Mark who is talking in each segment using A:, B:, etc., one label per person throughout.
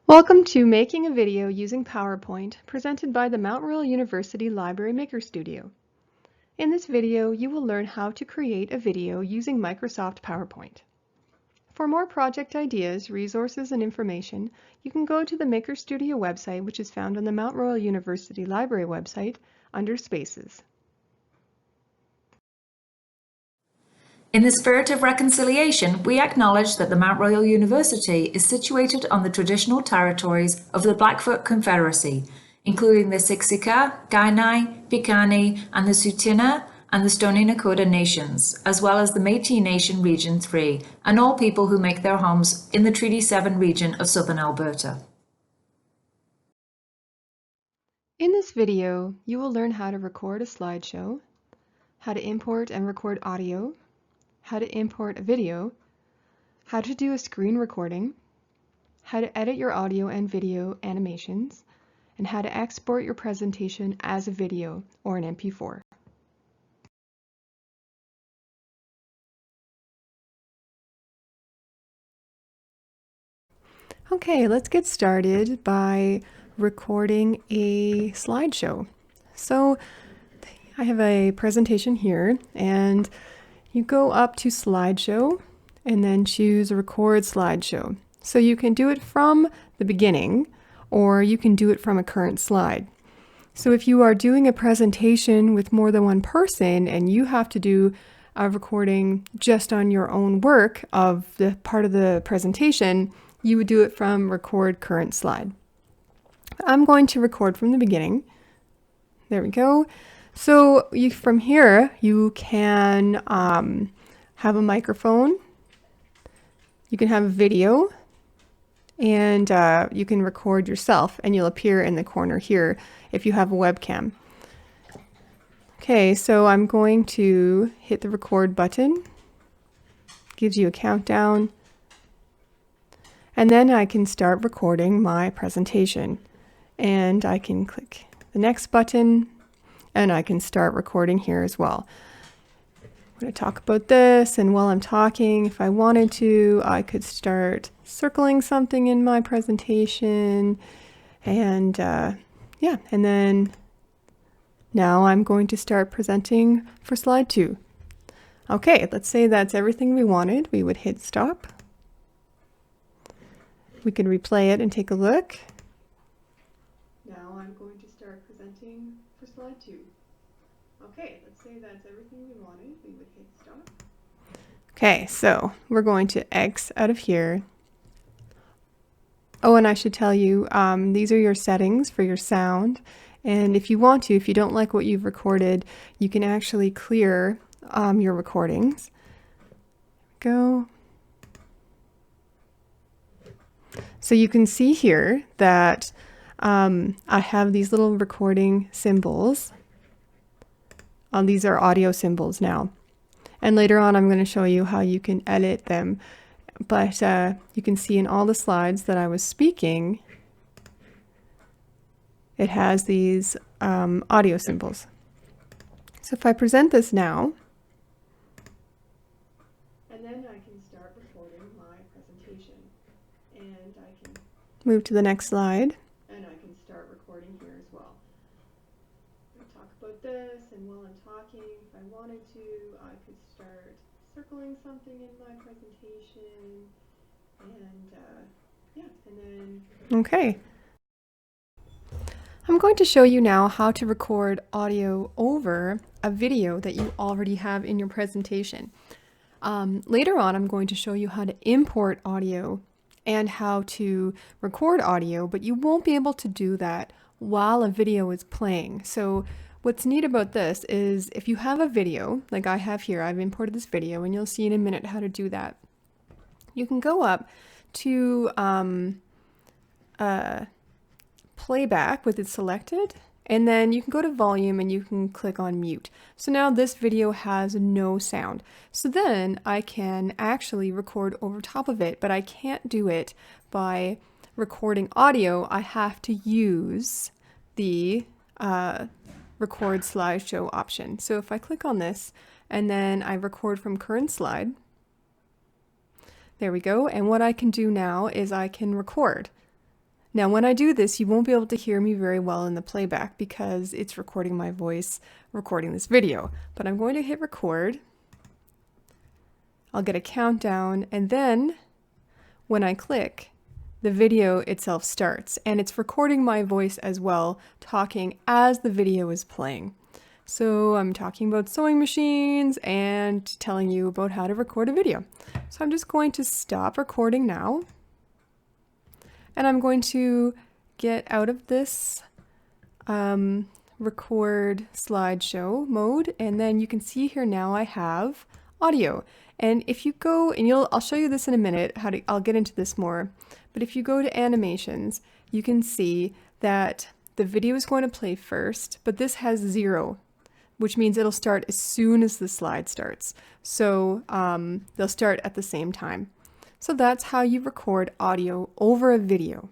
A: Welcome to Making a Video Using PowerPoint, presented by the Mount Royal University Library Maker Studio. In this video, you will learn how to create a video using Microsoft PowerPoint. For more project ideas, resources, and information, you can go to the Maker Studio website, which is found on the Mount Royal University Library website under Spaces.
B: In the spirit of reconciliation, we acknowledge that the Mount Royal University is situated on the traditional territories of the Blackfoot Confederacy, including the Siksika, Kainai, Piikani, and the Tsuut'ina and the Stoney Nakoda nations, as well as the Métis Nation Region 3, and all people who make their homes in the Treaty 7 region of southern Alberta.
A: In this video, you will learn how to record a slideshow, how to import and record audio, how to import a video, how to do a screen recording, how to edit your audio and video animations, and how to export your presentation as a video or an MP4. Okay, let's get started by recording a slideshow. So I have a presentation here, and you go up to slideshow and then choose record slideshow. So you can do it from the beginning or you can do it from a current slide. So if you are doing a presentation with more than one person and you have to do a recording just on your own work of the part of the presentation, you would do it from record current slide. I'm going to record from the beginning. There we go. So from here, you can have a microphone, you can have a video, and you can record yourself, and you'll appear in the corner here if you have a webcam. Okay, so I'm going to hit the record button. Gives you a countdown. And then I can start recording my presentation. And I can click the next button, and I can start recording here as well. I'm going to talk about this, and while I'm talking, if I wanted to, I could start circling something in my presentation, and yeah, and then now I'm going to start presenting for slide 2. Okay, let's say that's everything we wanted. We would hit stop. We could replay it and take a look. Now I'm going to start presenting for slide 2. Okay, let's say that's everything we wanted. We would hit stop. Okay, so we're going to X out of here. Oh, and I should tell you, these are your settings for your sound. And if you want to, if you don't like what you've recorded, you can actually clear your recordings. Go. So you can see here that I have these little recording symbols. These are audio symbols now. And later on, I'm going to show you how you can edit them. But you can see in all the slides that I was speaking, it has these audio symbols. So if I present this now, and then I can start recording my presentation. And I can move to the next slide. And I can start recording here as well. I'm going to talk about this, and while I'm talking, if I wanted to, I could start circling something in my presentation, and yeah, and then... Okay. I'm going to show you now how to record audio over a video that you already have in your presentation. Later on, I'm going to show you how to import audio and how to record audio, but you won't be able to do that while a video is playing. So what's neat about this is if you have a video, like I have here, I've imported this video, and you'll see in a minute how to do that. You can go up to playback with it selected, and then you can go to volume and you can click on mute. So now this video has no sound. So then I can actually record over top of it, but I can't do it by recording audio. I have to use the record slideshow option. So if I click on this and then I record from current slide, there we go. And what I can do now is I can record. Now, when I do this, you won't be able to hear me very well in the playback because it's recording my voice, recording this video. But I'm going to hit record. I'll get a countdown, and then when I click, the video itself starts, and it's recording my voice as well, talking as the video is playing. So I'm talking about sewing machines and telling you about how to record a video. So I'm just going to stop recording now. And I'm going to get out of this record slideshow mode. And then you can see here now I have audio. And if you go, and I'll show you this in a minute, I'll get into this more. But if you go to animations, you can see that the video is going to play first, but this has 0, which means it'll start as soon as the slide starts. So they'll start at the same time. So that's how you record audio over a video.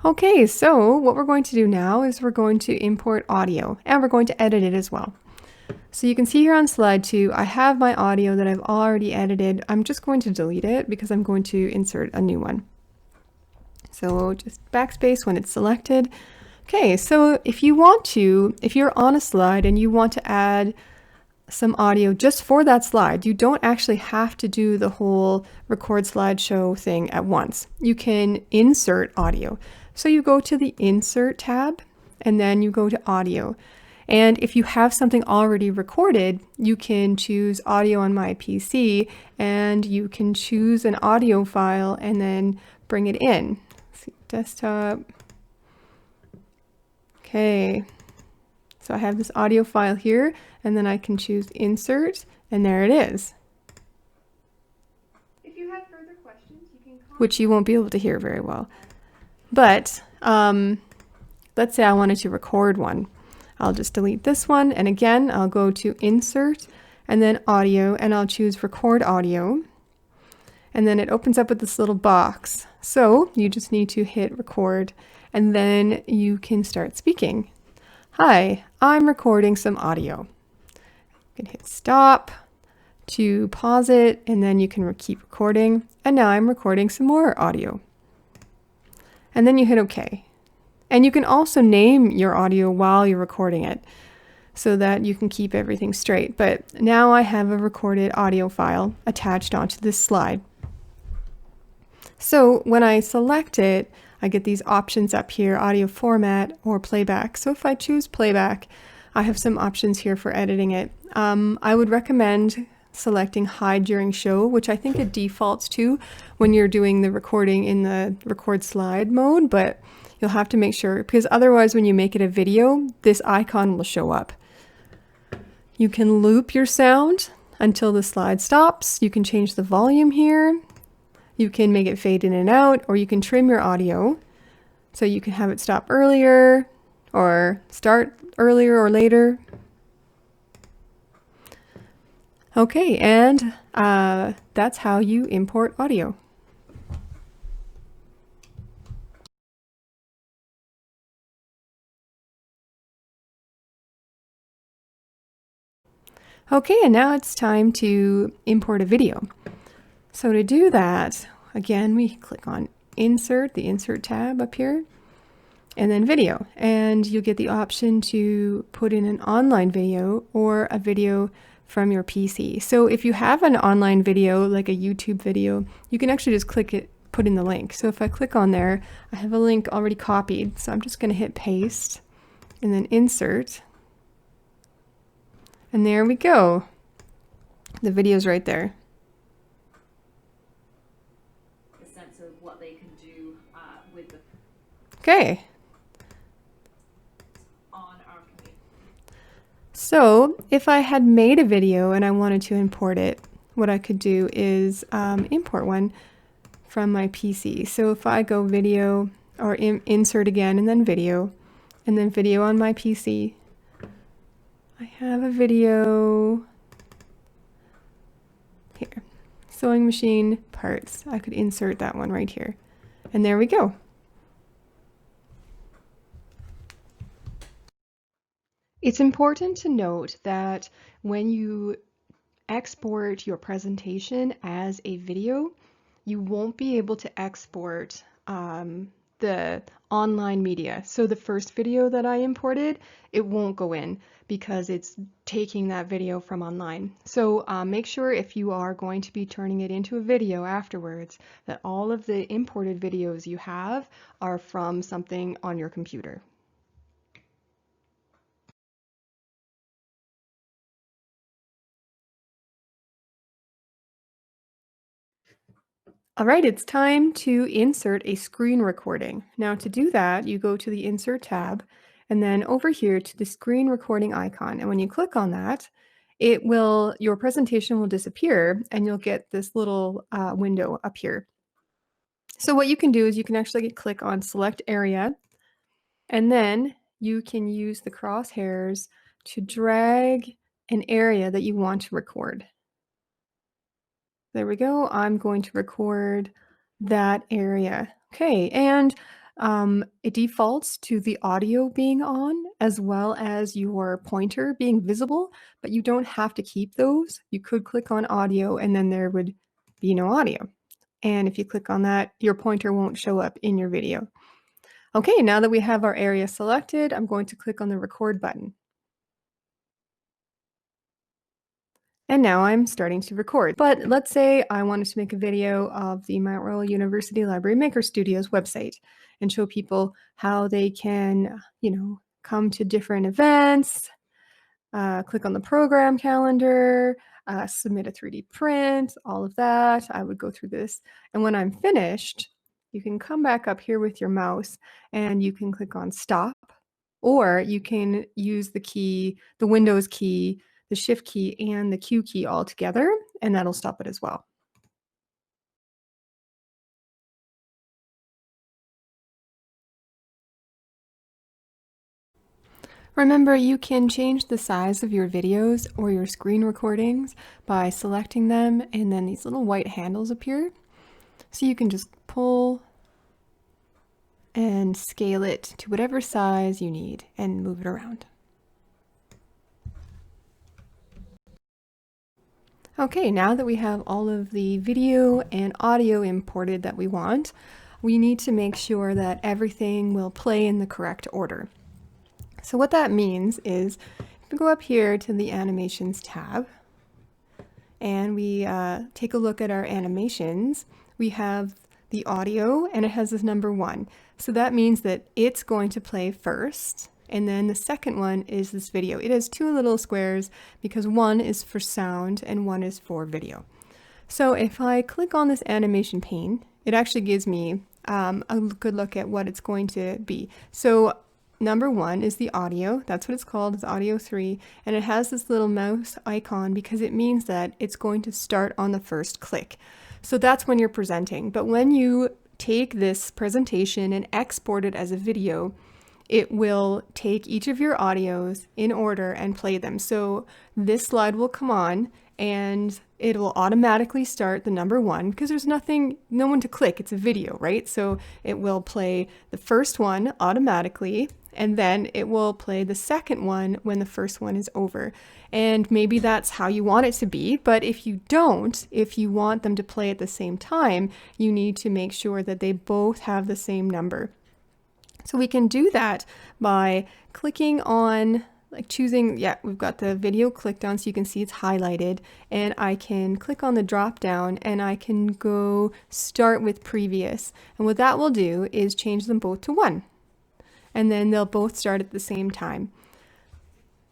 A: Okay, so what we're going to do now is we're going to import audio, and we're going to edit it as well. So you can see here on slide 2, I have my audio that I've already edited. I'm just going to delete it because I'm going to insert a new one. So just backspace when it's selected. Okay, so if you're on a slide and you want to add some audio just for that slide, you don't actually have to do the whole record slideshow thing at once. You can insert audio. So you go to the Insert tab, and then you go to Audio. And if you have something already recorded, you can choose Audio on my PC, and you can choose an audio file and then bring it in. Let's see, desktop. Okay, so I have this audio file here, and then I can choose Insert, and there it is. If you have further questions, you can comment. Which you won't be able to hear very well. But let's say I wanted to record one. I'll just delete this one, and again, I'll go to Insert, and then Audio, and I'll choose Record Audio. And then it opens up with this little box. So you just need to hit record, and then you can start speaking. Hi, I'm recording some audio. You can hit stop to pause it, and then you can keep recording. And now I'm recording some more audio. And then you hit OK. And you can also name your audio while you're recording it so that you can keep everything straight. But now I have a recorded audio file attached onto this slide. So when I select it, I get these options up here, audio format or playback. So if I choose playback, I have some options here for editing it. I would recommend selecting hide during show, which I think it defaults to when you're doing the recording in the record slide mode, but you'll have to make sure, because otherwise when you make it a video, this icon will show up. You can loop your sound until the slide stops. You can change the volume here. You can make it fade in and out, or you can trim your audio. So you can have it stop earlier or start earlier or later. Okay, and that's how you import audio. Okay, and now it's time to import a video. So to do that, again, we click on Insert, the Insert tab up here, and then Video. And you get the option to put in an online video or a video from your PC. So if you have an online video, like a YouTube video, you can actually just click it, put in the link. So if I click on there, I have a link already copied. So I'm just going to hit Paste and then Insert. And there we go. The video's right there.
B: A sense of what they can do with the
A: Okay.
B: on our computer.
A: So if I had made a video and I wanted to import it, what I could do is import one from my PC. So if I go video or insert again and then video on my PC, I have a video here, sewing machine parts. I could insert that one right here. And there we go. It's important to note that when you export your presentation as a video, you won't be able to export the online media. So the first video that I imported, it won't go in because it's taking that video from online. So make sure if you are going to be turning it into a video afterwards, that all of the imported videos you have are from something on your computer. All right, it's time to insert a screen recording. Now to do that, you go to the Insert tab and then over here to the screen recording icon. And when you click on that, your presentation will disappear and you'll get this little window up here. So what you can do is you can actually click on Select Area and then you can use the crosshairs to drag an area that you want to record. There we go. I'm going to record that area. Okay, and it defaults to the audio being on as well as your pointer being visible, but you don't have to keep those. You could click on audio and then there would be no audio. And if you click on that, your pointer won't show up in your video. Okay, now that we have our area selected, I'm going to click on the record button. And now I'm starting to record. But let's say I wanted to make a video of the Mount Royal University Library Maker Studios website and show people how they can, come to different events, click on the program calendar, submit a 3D print, all of that. I would go through this. And when I'm finished, you can come back up here with your mouse and you can click on stop, or you can use the Windows key, the Shift key, and the Q key all together, and that'll stop it as well. Remember, you can change the size of your videos or your screen recordings by selecting them, and then these little white handles appear. So you can just pull and scale it to whatever size you need and move it around. Okay, now that we have all of the video and audio imported that we want, we need to make sure that everything will play in the correct order. So what that means is if we go up here to the Animations tab and we take a look at our animations, we have the audio and it has this number 1. So that means that it's going to play first. And then the second one is this video. It has 2 little squares because 1 is for sound and 1 is for video. So if I click on this animation pane, it actually gives me a good look at what it's going to be. So number 1 is the audio. That's what it's called. It's audio 3. And it has this little mouse icon because it means that it's going to start on the first click. So that's when you're presenting. But when you take this presentation and export it as a video, it will take each of your audios in order and play them. So this slide will come on and it will automatically start the number 1 because there's no one to click. It's a video, right? So it will play the first one automatically, and then it will play the second one when the first one is over. And maybe that's how you want it to be, but if you don't, if you want them to play at the same time, you need to make sure that they both have the same number. So we can do that by clicking on, choosing, we've got the video clicked on so you can see it's highlighted, and I can click on the drop down and I can go start with previous. And what that will do is change them both to 1. And then they'll both start at the same time.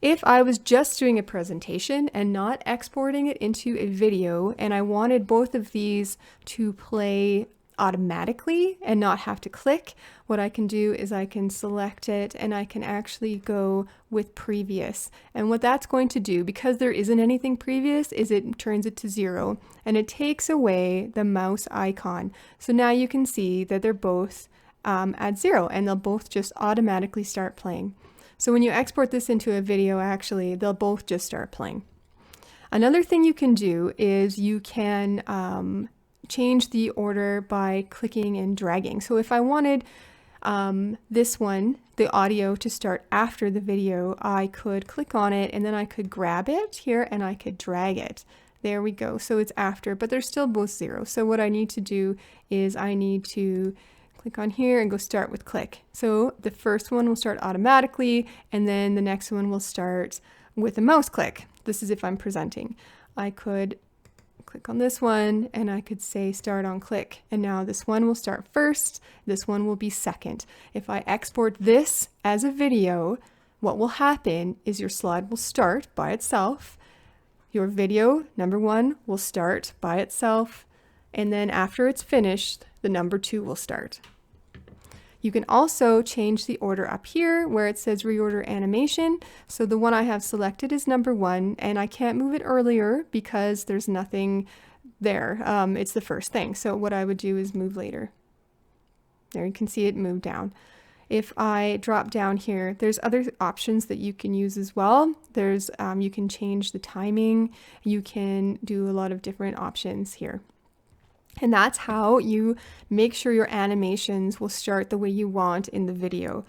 A: If I was just doing a presentation and not exporting it into a video and I wanted both of these to play automatically and not have to click, what I can do is I can select it and I can actually go with previous. And what that's going to do, because there isn't anything previous, is it turns it to 0 and it takes away the mouse icon. So now you can see that they're both at 0 and they'll both just automatically start playing. So when you export this into a video, actually, they'll both just start playing. Another thing you can do is you can change the order by clicking and dragging. So if I wanted This one, the audio to start after the video, I could click on it and then I could grab it here and I could drag it. There we go. So it's after, but they're still both 0. So what I need to do is I need to click on here and go start with click. So the first one will start automatically and then the next one will start with a mouse click. This is if I'm presenting. I could click on this one and I could say start on click. And now this one will start first, this one will be second. If I export this as a video, what will happen is your slide will start by itself. Your video, number 1, will start by itself. And then after it's finished, the number 2 will start. You can also change the order up here where it says reorder animation. So the one I have selected is number 1 and I can't move it earlier because there's nothing there. It's the first thing. So what I would do is move later. There you can see it move down. If I drop down here, there's other options that you can use as well. There's you can change the timing. You can do a lot of different options here. And that's how you make sure your animations will start the way you want in the video.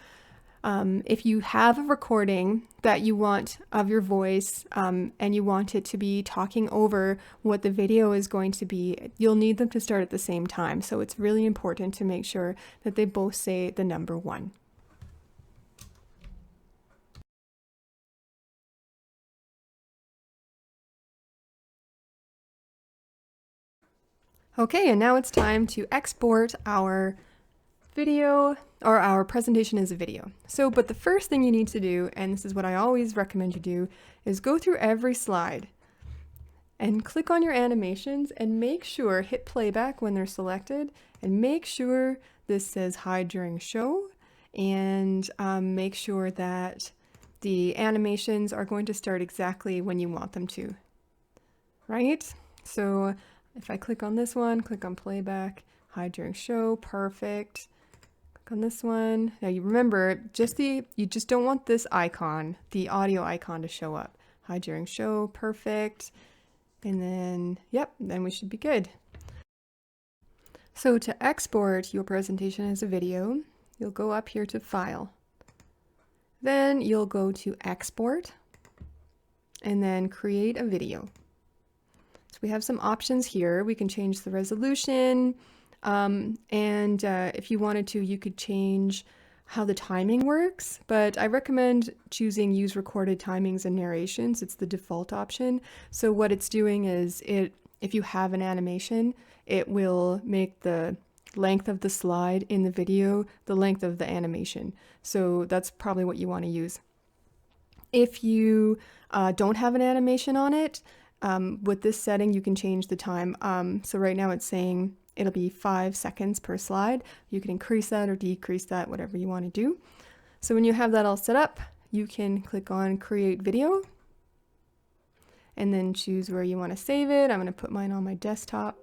A: If you have a recording that you want of your voice and you want it to be talking over what the video is going to be, you'll need them to start at the same time. So it's really important to make sure that they both say the number 1. Okay, and now it's time to export our video or our presentation as a video. But the first thing you need to do, and this is what I always recommend you do, is go through every slide and click on your animations and make sure, hit playback when they're selected, and make sure this says hide during show, and make sure that the animations are going to start exactly when you want them to, right? So if I click on this one, click on playback, hide during show, perfect. Click on this one. Now you remember, you just don't want this icon, the audio icon, to show up. Hide during show, perfect. And then, yep, then we should be good. So to export your presentation as a video, you'll go up here to File. Then you'll go to Export, and then Create a Video. So we have some options here. We can change the resolution, and if you wanted to, you could change how the timing works, but I recommend choosing Use Recorded Timings and Narrations. It's the default option. So what it's doing is, if you have an animation, it will make the length of the slide in the video the length of the animation. So that's probably what you want to use. If you don't have an animation on it, with this setting, you can change the time. So right now it's saying it'll be 5 seconds per slide. You can increase that or decrease that, whatever you want to do. So when you have that all set up, you can click on Create Video and then choose where you want to save it. I'm going to put mine on my desktop.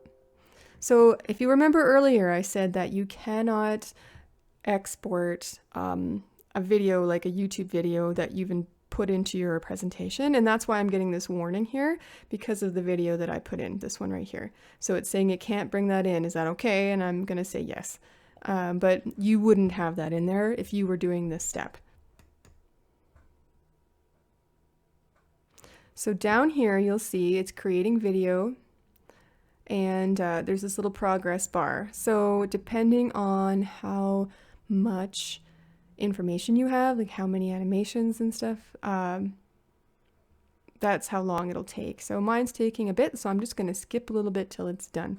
A: So if you remember earlier, I said that you cannot export a video like a YouTube video that you've put into your presentation, and that's why I'm getting this warning here, because of the video that I put in, this one right here. So it's saying it can't bring that in. Is that okay? And I'm gonna say yes. But you wouldn't have that in there if you were doing this step. So down here you'll see it's creating video, and there's this little progress bar. So depending on how much information you have, like how many animations and stuff, that's how long it'll take. So mine's taking a bit, so I'm just going to skip a little bit till it's done.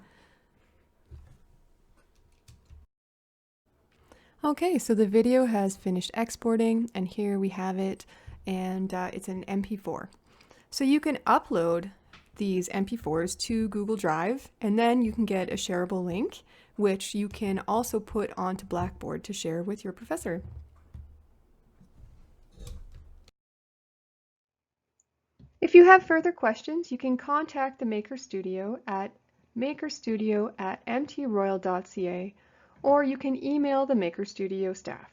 A: Okay, so the video has finished exporting, and here we have it, and it's an MP4. So you can upload these MP4s to Google Drive, and then you can get a shareable link, which you can also put onto Blackboard to share with your professor. If you have further questions, you can contact the Maker Studio at makerstudio@mtroyal.ca, or you can email the Maker Studio staff.